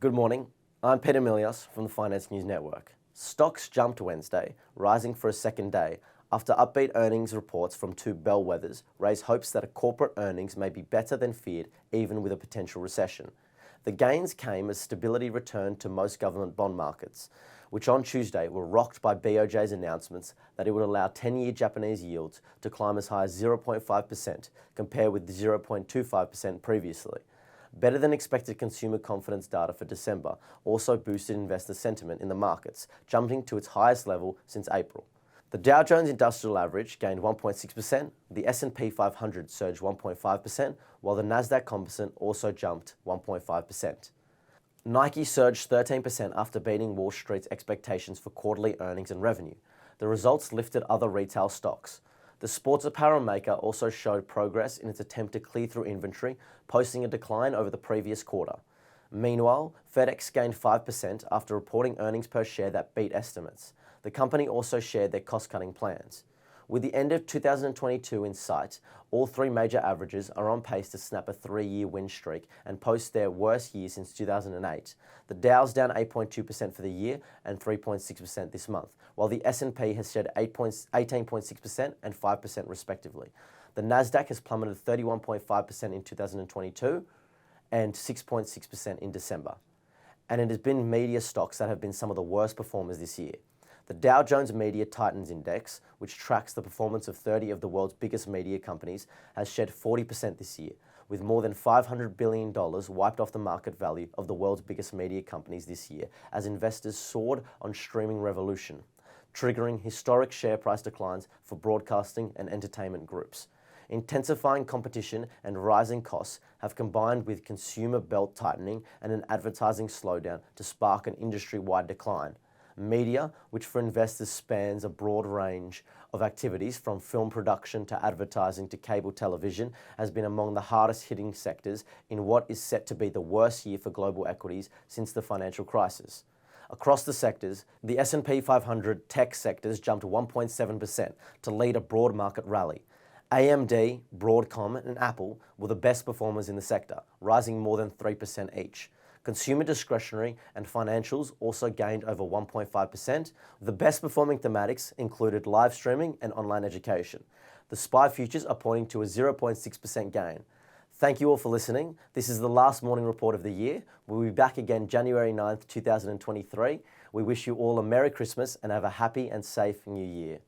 Good morning, I'm Peter Milios from the Finance News Network. Stocks jumped Wednesday, rising for a second day after upbeat earnings reports from two bellwethers raised hopes that corporate earnings may be better than feared even with a potential recession. The gains came as stability returned to most government bond markets, which on Tuesday were rocked by BOJ's announcements that it would allow 10-year Japanese yields to climb as high as 0.5% compared with 0.25% previously. Better than expected consumer confidence data for December also boosted investor sentiment in the markets, jumping to its highest level since April. The Dow Jones Industrial Average gained 1.6%, the S&P 500 surged 1.5%, while the Nasdaq Composite also jumped 1.5%. Nike surged 13% after beating Wall Street's expectations for quarterly earnings and revenue. The results lifted other retail stocks. The sports apparel maker also showed progress in its attempt to clear through inventory, posting a decline over the previous quarter. Meanwhile, FedEx gained 5% after reporting earnings per share that beat estimates. The company also shared their cost-cutting plans. With the end of 2022 in sight, all three major averages are on pace to snap a 3-year win streak and post their worst year since 2008. The Dow's down 8.2% for the year and 3.6% this month, while the S&P has shed 18.6% and 5% respectively. The Nasdaq has plummeted 31.5% in 2022 and 6.6% in December. And it has been media stocks that have been some of the worst performers this year. The Dow Jones Media Titans Index, which tracks the performance of 30 of the world's biggest media companies, has shed 40% this year, with more than $500 billion wiped off the market value of the world's biggest media companies this year as investors soared on streaming revolution, triggering historic share price declines for broadcasting and entertainment groups. Intensifying competition and rising costs have combined with consumer belt tightening and an advertising slowdown to spark an industry-wide decline. Media, which for investors spans a broad range of activities from film production to advertising to cable television, has been among the hardest hitting sectors in what is set to be the worst year for global equities since the financial crisis. Across the sectors, the S&P 500 tech sectors jumped 1.7% to lead a broad market rally. AMD, Broadcom, and Apple were the best performers in the sector, rising more than 3% each. Consumer discretionary and financials also gained over 1.5%. The best performing thematics included live streaming and online education. The SPY futures are pointing to a 0.6% gain. Thank you all for listening. This is the last morning report of the year. We'll be back again January 9th, 2023. We wish you all a Merry Christmas and have a happy and safe New Year.